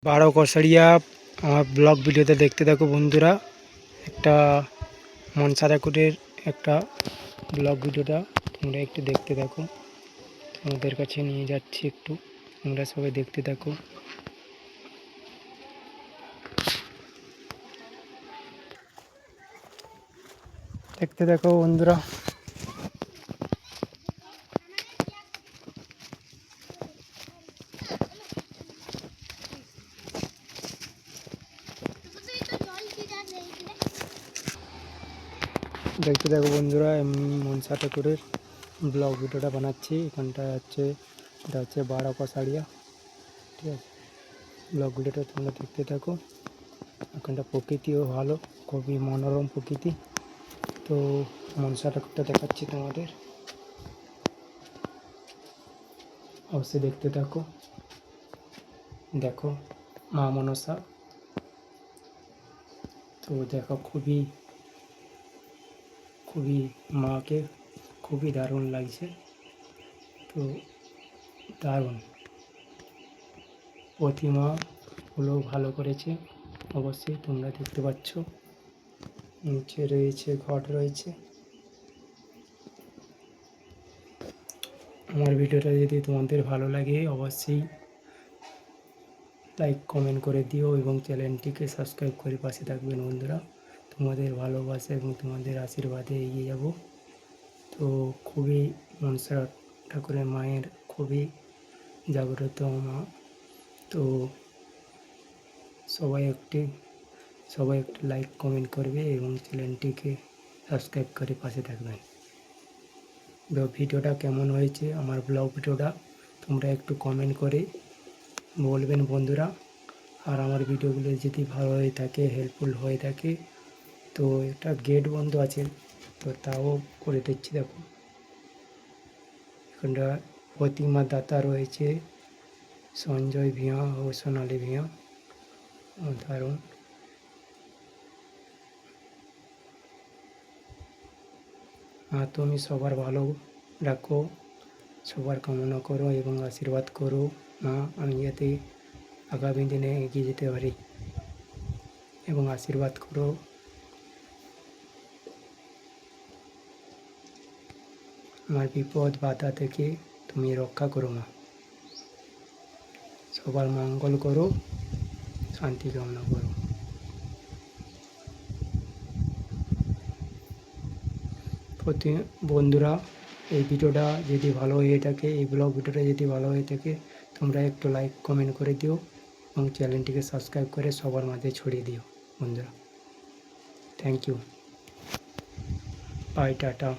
বারো কষারিয়া আমার ব্লগ ভিডিওতে দেখতে থাকো বন্ধুরা। একটা মনসা ঠাকুরের একটা ব্লগ ভিডিওটা তোমরা একটু দেখতে থাকো, তোমাদের কাছে নিয়ে যাচ্ছি, একটু তোমরা সবাই দেখতে থাকো। দেখতে থাকো বন্ধুরা। দেখতে থাকো বন্ধুরা, আমি মনসা ঠাকুরের ব্লগ ভিডিওটা বানাচ্ছি। এটা হচ্ছে বারো কষারিয়া, ঠিক আছে। ব্লগ ভিডিওটা তোমরা দেখতে থাকো। এখানটা প্রকৃতিও ভালো, খুবই মনোরম প্রকৃতি। তো মনসা ঠাকুরটা দেখাচ্ছি তোমাদের, অবশ্যই দেখতে থাকো। দেখো মা মনসা, তো দেখো খুবই মাকে খুবই দারুণ লাগছে। তো দারুণ প্রতিমাগুলো ভালো করেছে, অবশ্যই তোমরা দেখতে পাচ্ছ। নিচে রয়েছে ঘট রয়েছে। আমার ভিডিওটা যদি তোমাদের ভালো লাগে অবশ্যই লাইক কমেন্ট করে দিও এবং চ্যানেলটিকে সাবস্ক্রাইব করে পাশে থাকবেন বন্ধুরা। তোমাদের ভালোবাসা এবং তোমাদের আশীর্বাদে এগিয়ে যাব। তো খুবই মনসা ঠাকুরের মায়ের খুবই জাগ্রত মা। তো সবাই একটি লাইক কমেন্ট করবে এবং চ্যানেলটিকে সাবস্ক্রাইব করে পাশে থাকবেন। তো ভিডিওটা কেমন হয়েছে আমার ব্লগ ভিডিওটা তোমরা একটু কমেন্ট করে বলবেন বন্ধুরা। আর আমার ভিডিওগুলো যদি ভালো হয়ে থাকে, হেল্পফুল হয়ে থাকে, তো একটা গেট বন্ধ আছে, তো তাও করে দিচ্ছি। দেখো এখানটা প্রতিমা দাতা রয়েছে সঞ্জয় ভিয়া ও সোনালি ভিয়া, দারুণ। তুমি সবার ভালো রাখো, সবার কামনা করো এবং আশীর্বাদ করো মা, আমি যাতে আগামী দিনে এগিয়ে যেতে পারি, এবং আশীর্বাদ করো। আমার বিপদ বাধা থেকে তুমি রক্ষা করো মা, সবার মঙ্গল করো, শান্তি কামনা করো। বন্ধুরা, এই ভিডিওটা যদি ভালো হয়ে থাকে, এই ব্লগ ভিডিওটা যদি ভালো হয়ে থাকে, তোমরা একটু লাইক কমেন্ট করে দিও এবং চ্যানেলটিকে সাবস্ক্রাইব করে সবার মাঝে ছড়িয়ে দিও বন্ধুরা। Thank you, bye, tata.